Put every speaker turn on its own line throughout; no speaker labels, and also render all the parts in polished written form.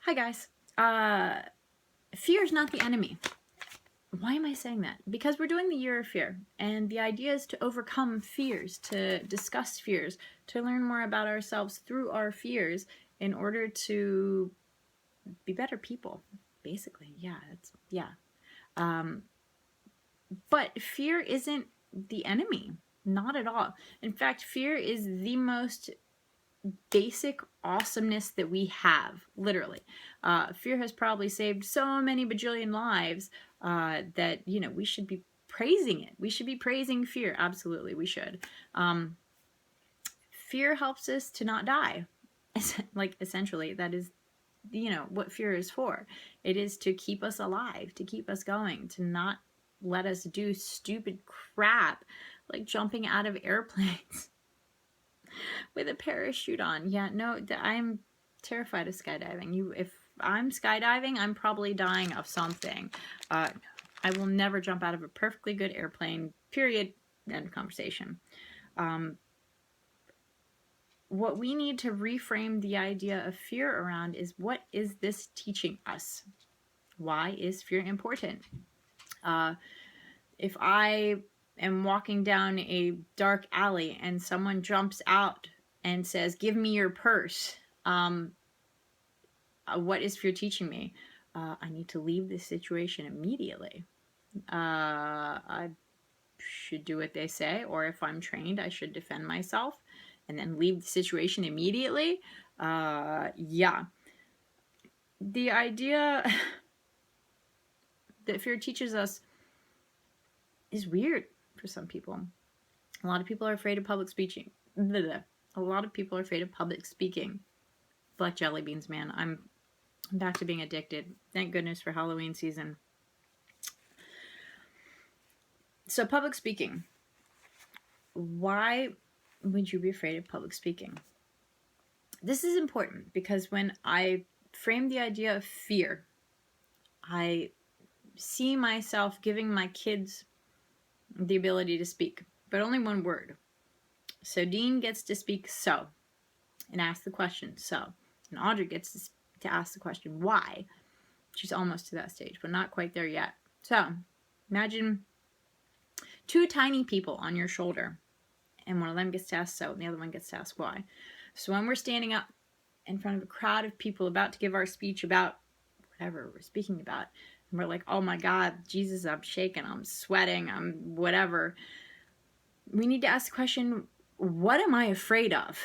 Hi guys. Fear is not the enemy. Why am I saying that? Because we're doing the year of fear, and the idea is to overcome fears, to discuss fears, to learn more about ourselves through our fears in order to be better people. Basically, But fear isn't the enemy, not at all. In fact, fear is the most basic awesomeness that we have, literally. Fear has probably saved so many bajillion lives that, we should be praising it. We should be praising fear. Absolutely, we should. Fear helps us to not die. Like, essentially, that is, what fear is for. It is to keep us alive, to keep us going, to not let us do stupid crap like jumping out of airplanes with a parachute on. Yeah, no, I'm terrified of skydiving. If I'm skydiving, I'm probably dying of something. I will never jump out of a perfectly good airplane, period, end of conversation. What we need to reframe the idea of fear around is, what is this teaching us? Why is fear important? If I am walking down a dark alley and someone jumps out and says, "Give me your purse," what is fear teaching me? I need to leave this situation immediately. I should do what they say, or if I'm trained, I should defend myself and then leave the situation immediately. Yeah. The idea that fear teaches us is weird for some people. A lot of people are afraid of public speaking. A lot of people are afraid of public speaking. Black jelly beans, man. I'm back to being addicted. Thank goodness for Halloween season. So, public speaking. Why would you be afraid of public speaking? This is important because when I frame the idea of fear, I see myself giving my kids the ability to speak, but only one word. So Dean gets to speak so and ask the question so. And Audrey gets to ask the question why. She's almost to that stage, but not quite there yet. So imagine two tiny people on your shoulder, and one of them gets to ask so, and the other one gets to ask why. So when we're standing up in front of a crowd of people about to give our speech about whatever we're speaking about, and we're like, oh my God, Jesus, I'm shaking, I'm sweating, I'm whatever. We need to ask the question, what am I afraid of?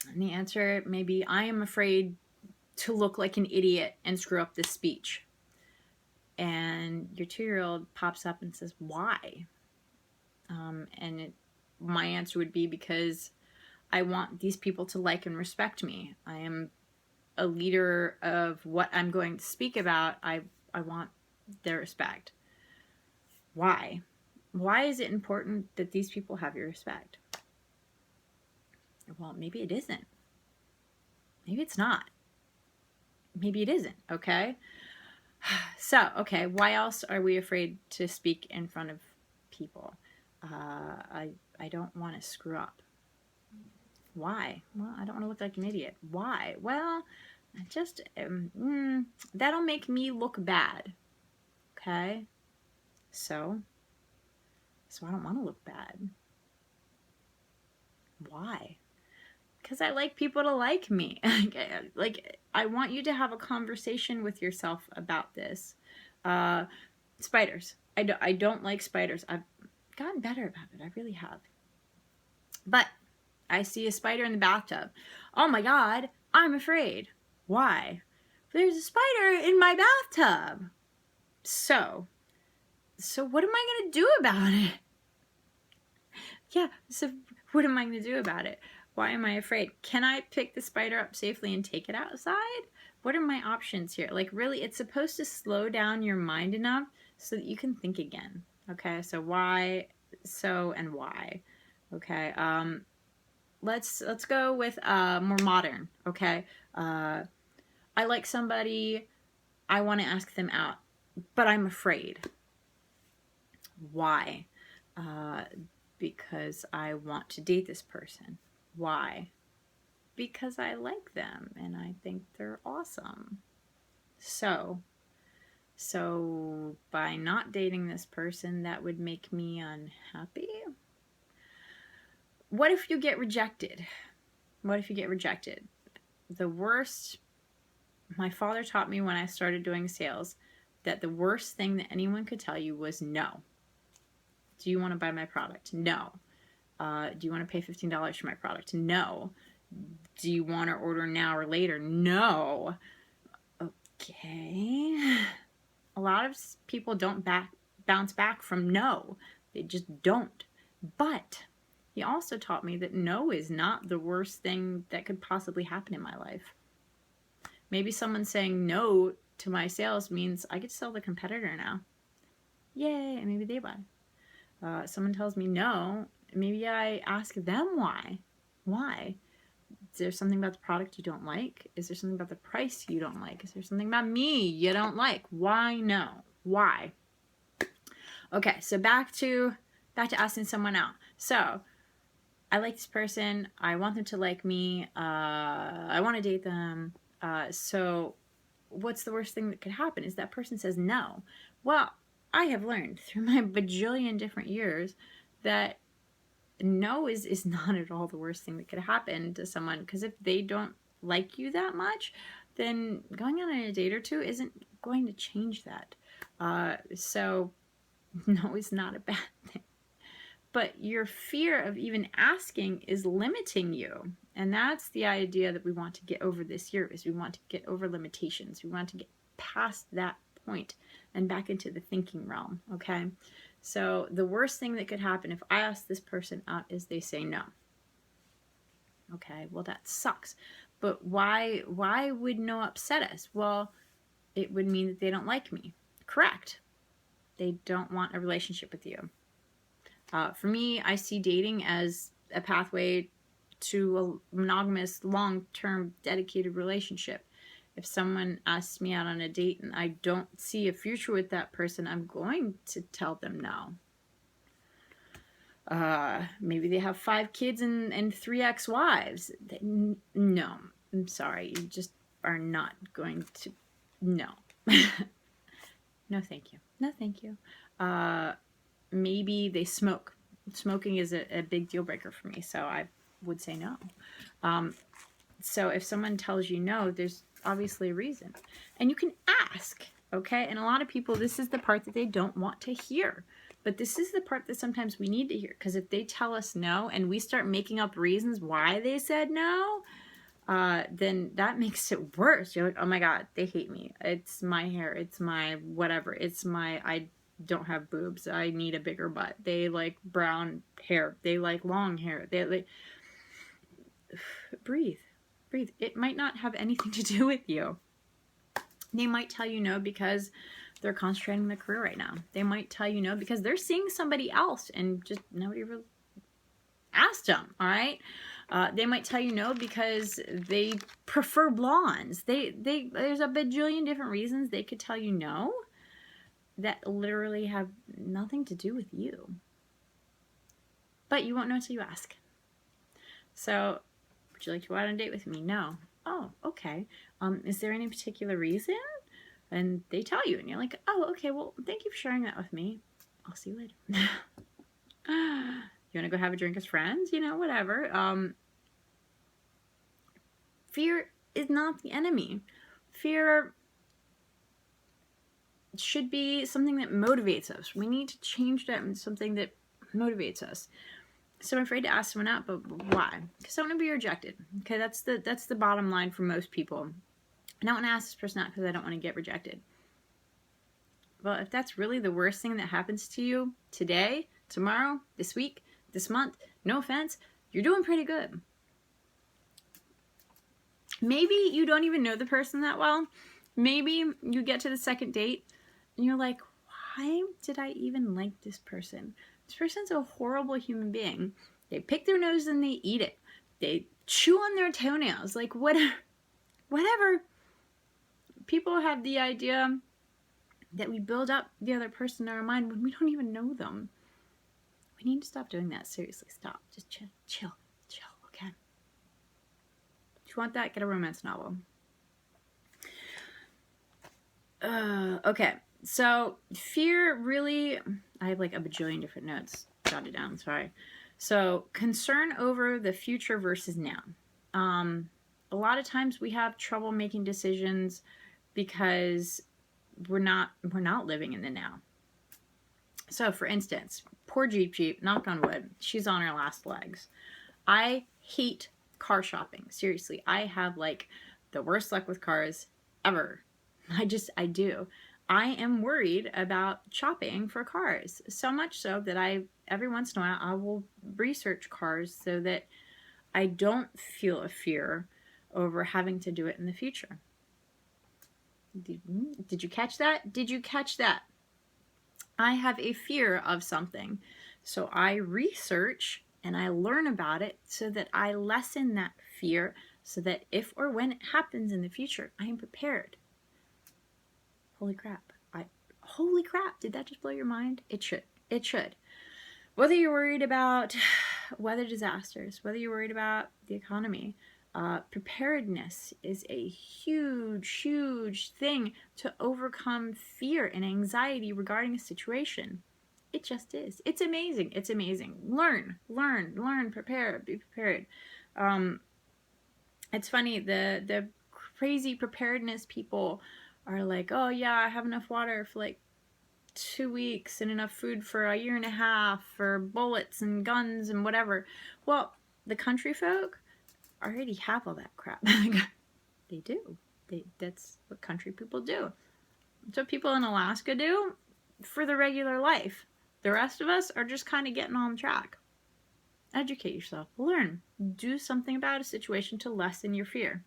And the answer may be, I am afraid to look like an idiot and screw up this speech. And your 2-year-old pops up and says, why? My answer would be, because I want these people to like and respect me. I am a leader of what I'm going to speak about. I want their respect. Why? Why is it important that these people have your respect? Well, maybe it isn't. Maybe it's not. Maybe it isn't, okay? So, okay, why else are we afraid to speak in front of people? I don't want to screw up. Why? Well, I don't want to look like an idiot. Why? Well, just that'll make me look bad. Okay? So I don't want to look bad. Why? Because I like people to like me. Like, I want you to have a conversation with yourself about this. Spiders. I don't like spiders. I've gotten better about it. I really have. But I see a spider in the bathtub. Oh my God, I'm afraid. Why? There's a spider in my bathtub. So what am I going to do about it? Yeah, so what am I going to do about it? Why am I afraid? Can I pick the spider up safely and take it outside? What are my options here? Like, really, it's supposed to slow down your mind enough so that you can think again. Okay, so why, so, and why. Okay, let's go with more modern. Okay, I like somebody, I want to ask them out, but I'm afraid. Why? Because I want to date this person. Why? because I like them and I think they're awesome. So by not dating this person, that would make me unhappy. What if you get rejected? What if you get rejected? The worst, my father taught me when I started doing sales that the worst thing that anyone could tell you was no. Do you want to buy my product? No. Do you want to pay $15 for my product? No. Do you want to order now or later? No. Okay. A lot of people don't bounce back from no. They just don't. But he also taught me that no is not the worst thing that could possibly happen in my life. Maybe someone saying no to my sales means I get to sell the competitor now. Yay, and maybe they buy. Someone tells me no, maybe I ask them why. Why? Is there something about the product you don't like? Is there something about the price you don't like? Is there something about me you don't like? Why no? Why? Okay, so back to asking someone out. So I like this person. I want them to like me. I want to date them. So what's the worst thing that could happen is that person says no. Well, I have learned through my bajillion different years that no is not at all the worst thing that could happen to someone, because if they don't like you that much, then going on a date or two isn't going to change that. So no is not a bad thing. But your fear of even asking is limiting you. And that's the idea that we want to get over this year, is we want to get over limitations. We want to get past that point and back into the thinking realm, okay? So the worst thing that could happen if I ask this person out is they say no. Okay, well that sucks. But why would no upset us? Well, it would mean that they don't like me. Correct. They don't want a relationship with you. For me, I see dating as a pathway to a monogamous, long-term, dedicated relationship. If someone asks me out on a date and I don't see a future with that person, I'm going to tell them no. Maybe they have 5 kids and 3 ex-wives. No, I'm sorry. You just are not going to. No. No, thank you. No, thank you. Maybe they smoke. Smoking is a big deal breaker for me, so I would say no. So if someone tells you no, there's obviously a reason. And you can ask, okay? And a lot of people, this is the part that they don't want to hear. But this is the part that sometimes we need to hear. Because if they tell us no and we start making up reasons why they said no, then that makes it worse. You're like, oh my God, they hate me. It's my hair. It's my whatever. It's my, I don't have boobs. I need a bigger butt. They like brown hair. They like long hair. They like, breathe. It might not have anything to do with you. They might tell you no because they're concentrating on their career right now. They might tell you no because they're seeing somebody else and just nobody really asked them, all right? They might tell you no because they prefer blondes. There's a bajillion different reasons they could tell you no that literally have nothing to do with you. But you won't know until you ask. So, would you like to go out on a date with me? No. Oh, okay. Is there any particular reason? And they tell you, and you're like, oh, okay, well, thank you for sharing that with me. I'll see you later. You want to go have a drink as friends? You know, whatever. Fear is not the enemy. Fear should be something that motivates us. We need to change that into something that motivates us. So I'm afraid to ask someone out, but why? Because I don't want to be rejected. Okay, that's the bottom line for most people. I don't want to ask this person out because I don't want to get rejected. Well, if that's really the worst thing that happens to you today, tomorrow, this week, this month, no offense, you're doing pretty good. Maybe you don't even know the person that well. Maybe you get to the second date and you're like, why did I even like this person? This person's a horrible human being. They pick their nose and they eat it. They chew on their toenails. Like, whatever. People have the idea that we build up the other person in our mind when we don't even know them. We need to stop doing that. Seriously, stop. Just chill, okay? you want that? Get a romance novel. Okay. So fear really, I have like a bajillion different notes jotted down. Sorry. So concern over the future versus now. A lot of times we have trouble making decisions because we're not living in the now. So for instance, poor Jeep, knock on wood, she's on her last legs. I hate car shopping. Seriously, I have like the worst luck with cars ever. I do. I am worried about shopping for cars. So much so that every once in a while, I will research cars so that I don't feel a fear over having to do it in the future. Did you catch that? Did you catch that? I have a fear of something. So I research and I learn about it so that I lessen that fear so that if or when it happens in the future, I am prepared. Holy crap. Holy crap. Did that just blow your mind? It should. It should. Whether you're worried about weather disasters, whether you're worried about the economy, preparedness is a huge, huge thing to overcome fear and anxiety regarding a situation. It just is. It's amazing. It's amazing. Learn, prepare, be prepared. It's funny, the crazy preparedness people are like, oh yeah, I have enough water for like 2 weeks and enough food for a year and a half for bullets and guns and whatever. Well, the country folk already have all that crap. They do. That's what country people do. That's what people in Alaska do for the regular life. The rest of us are just kind of getting on track. Educate yourself. Learn. Do something about a situation to lessen your fear.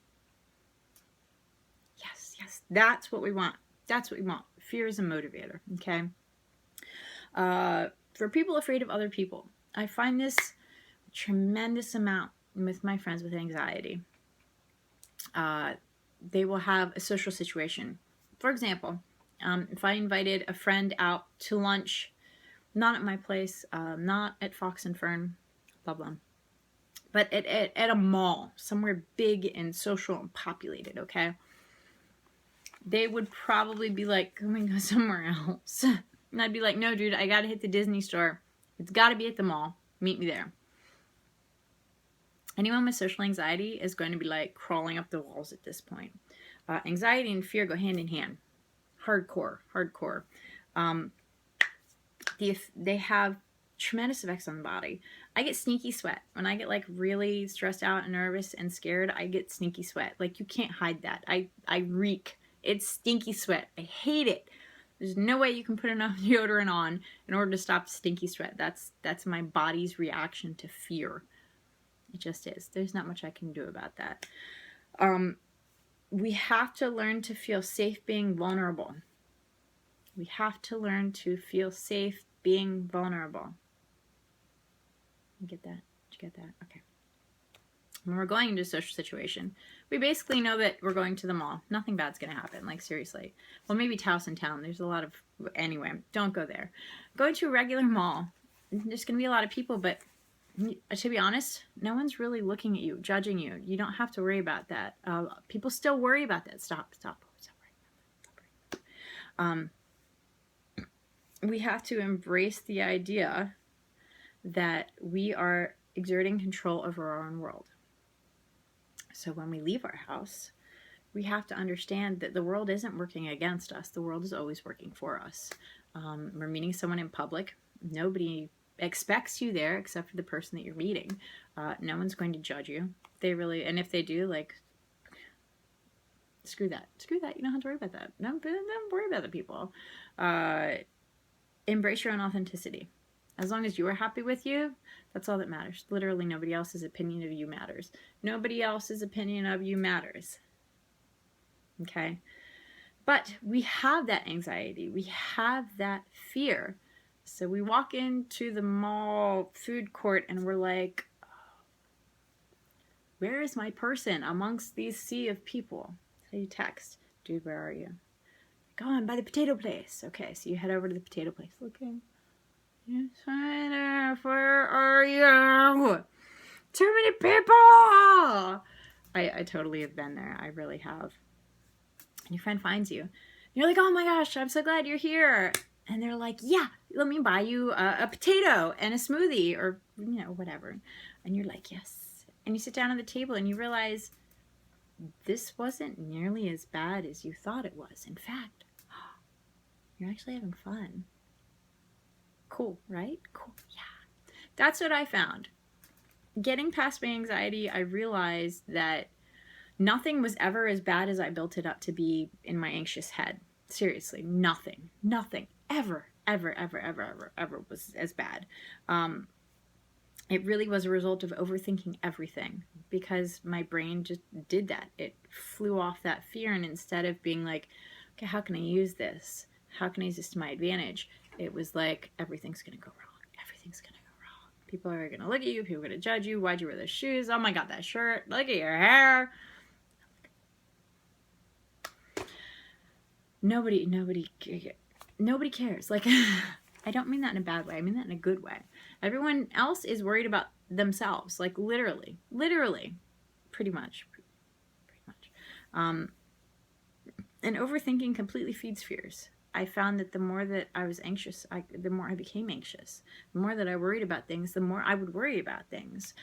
Yes. That's what we want. That's what we want. Fear is a motivator, okay? For people afraid of other people, I find this a tremendous amount with my friends with anxiety. They will have a social situation. For example, if I invited a friend out to lunch, not at my place, not at Fox and Fern, blah, blah, but at a mall, somewhere big and social and populated, okay? They would probably be like, can we go somewhere else? And I'd be like, no, dude, I gotta hit the Disney store. It's gotta be at the mall. Meet me there. Anyone with social anxiety is going to be like crawling up the walls at this point. Anxiety and fear go hand in hand. Hardcore. They have tremendous effects on the body. I get sneaky sweat. When I get like really stressed out and nervous and scared, I get sneaky sweat. Like you can't hide that. I reek. It's stinky sweat. I hate it. There's no way you can put enough deodorant on in order to stop stinky sweat. That's my body's reaction to fear. It just is. There's not much I can do about that. We have to learn to feel safe being vulnerable. We have to learn to feel safe being vulnerable. You get that? Did you get that? Okay. When we're going into a social situation, we basically know that we're going to the mall. Nothing bad's going to happen. Like, seriously. Well, maybe Towson. There's a lot of... Anyway, don't go there. Go to a regular mall. There's going to be a lot of people, but to be honest, no one's really looking at you, judging you. You don't have to worry about that. People still worry about that. Stop worrying. We have to embrace the idea that we are exerting control over our own world. So when we leave our house, we have to understand that the world isn't working against us. The world is always working for us. We're meeting someone in public. Nobody expects you there except for the person that you're meeting. No one's going to judge you. And if they do, like, screw that. You don't have to worry about that. Don't worry about the people. Embrace your own authenticity. As long as you are happy with you, that's all that matters. Literally nobody else's opinion of you matters. Nobody else's opinion of you matters. Okay? But we have that anxiety. We have that fear. So we walk into the mall food court and we're like, where is my person amongst these sea of people? So you text, dude, where are you? Go on, by the potato place. Okay, so you head over to the potato place. Looking. Yes, where are you? Too many people! I totally have been there. I really have. And your friend finds you. You're like, oh my gosh, I'm so glad you're here. And they're like, yeah, let me buy you a potato and a smoothie or, you know, whatever. And you're like, yes. And you sit down at the table and you realize this wasn't nearly as bad as you thought it was. In fact, you're actually having fun. Cool, right? Cool, yeah. That's what I found. Getting past my anxiety, I realized that nothing was ever as bad as I built it up to be in my anxious head. Seriously, nothing ever was as bad. It really was a result of overthinking everything, because my brain just did that. It flew off that fear, and instead of being like, okay, how can I use this? How can I use this to my advantage? It was like, everything's going to go wrong. Everything's going to go wrong. People are going to look at you. People are going to judge you. Why'd you wear those shoes? Oh my God, that shirt. Look at your hair. Nobody cares. Like, I don't mean that in a bad way. I mean that in a good way. Everyone else is worried about themselves. Like, literally, pretty much. And overthinking completely feeds fears. I found that the more that I was anxious, the more I became anxious. The more that I worried about things, the more I would worry about things.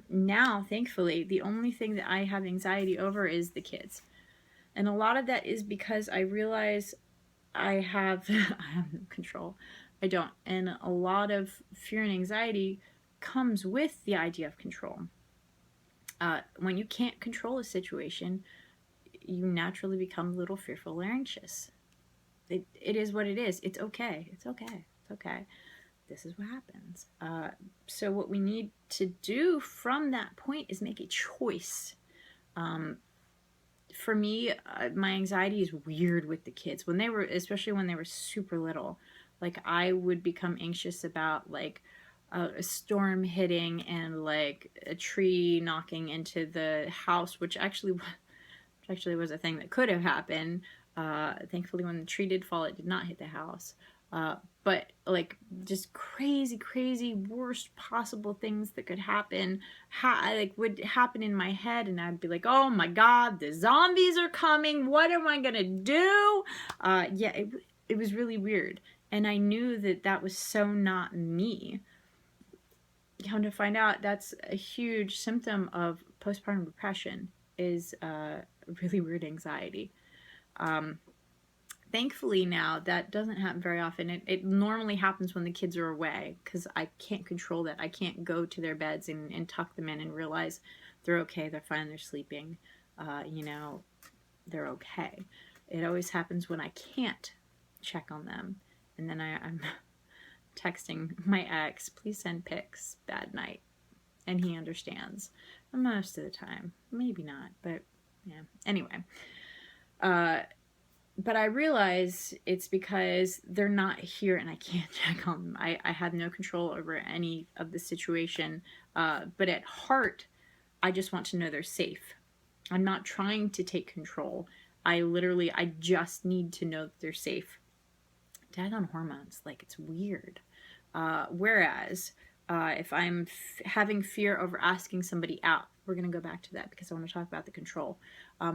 Now, thankfully, the only thing that I have anxiety over is the kids. And a lot of that is because I realize I have no control. I don't. And a lot of fear and anxiety comes with the idea of control. When you can't control a situation, you naturally become a little fearful or anxious. It is what it is. It's okay. It's okay. It's okay. This is what happens. So what we need to do from that point is make a choice. For me, my anxiety is weird with the kids. Especially when they were super little, like I would become anxious about like a storm hitting and like a tree knocking into the house, which actually was a thing that could have happened. Thankfully, when the tree did fall, it did not hit the house. But like just crazy worst possible things that could happen would happen in my head, and I'd be like, oh my God, the zombies are coming, what am I gonna do? It was really weird, and I knew that was so not me. Come to find out, that's a huge symptom of postpartum depression, is really weird anxiety. Thankfully now that doesn't happen very often. It normally happens when the kids are away, because I can't control that. I can't go to their beds and tuck them in and realize they're okay, they're fine, they're sleeping, they're okay. It always happens when I can't check on them, and then I'm texting my ex, please send pics, bad night, and he understands most of the time. Maybe not, but yeah. Anyway, but I realize it's because they're not here and I can't check on them. I have no control over any of the situation. But at heart, I just want to know they're safe. I'm not trying to take control. I just need to know that they're safe. Dad on hormones, like, it's weird. Whereas, if I'm having fear over asking somebody out, we're going to go back to that because I want to talk about the control.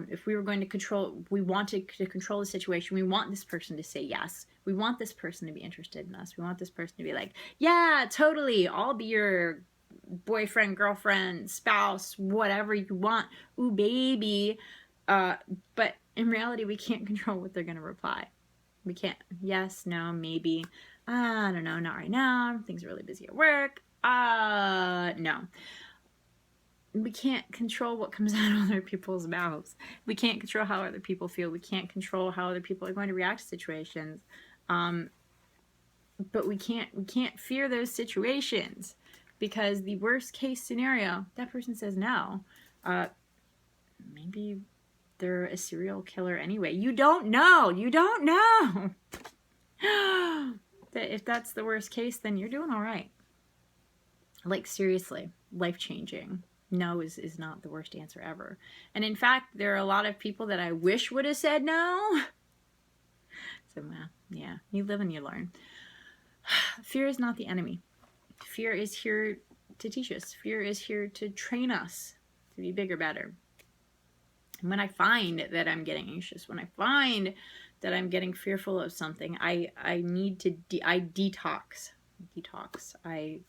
If we were going to we wanted to control the situation. We want this person to say yes. We want this person to be interested in us. We want this person to be like, yeah, totally, I'll be your boyfriend, girlfriend, spouse, whatever you want. Ooh, baby. But in reality, we can't control what they're going to reply. We can't. Yes, no, maybe. I don't know, not right now. Things are really busy at work. No. We can't control what comes out of other people's mouths. We can't control how other people feel. We can't control how other people are going to react to situations. But we can't fear those situations, because the worst case scenario, that person says no. Maybe they're a serial killer anyway. You don't know. If that's the worst case, then you're doing all right. Like, seriously, life-changing. No is not the worst answer ever. And in fact, there are a lot of people that I wish would have said no. So, yeah, you live and you learn. Fear is not the enemy. Fear is here to teach us. Fear is here to train us to be bigger, better. When I find that I'm getting anxious, when I find that I'm getting fearful of something, I need to, I detox. I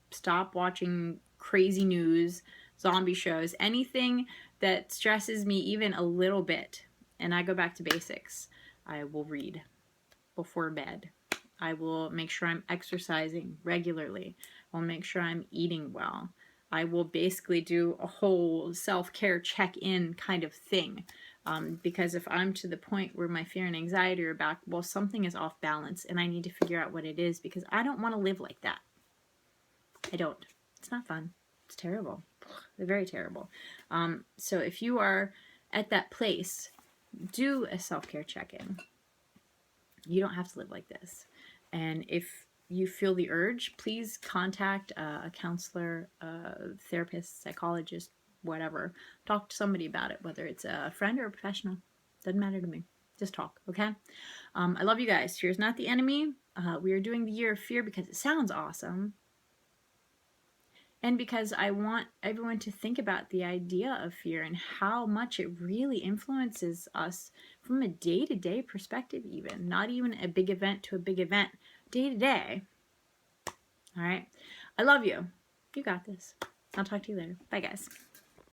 stop watching crazy news, zombie shows, anything that stresses me even a little bit. And I go back to basics. I will read before bed. I will make sure I'm exercising regularly. I'll make sure I'm eating well. I will basically do a whole self-care check-in kind of thing. Because if I'm to the point where my fear and anxiety are back, well, something is off balance and I need to figure out what it is, because I don't want to live like that. I don't. It's not fun. It's terrible. They're very terrible. So if you are at that place, do a self-care check-in. You don't have to live like this. And if you feel the urge, please contact a counselor, a therapist, psychologist, whatever. Talk to somebody about it, whether it's a friend or a professional. Doesn't matter to me. Just talk, okay? I love you guys. Fear is not the enemy. We are doing the Year of Fear because it sounds awesome. And because I want everyone to think about the idea of fear and how much it really influences us from a day-to-day perspective even. Not even a big event to a big event. Day-to-day. All right? I love you. You got this. I'll talk to you later. Bye, guys.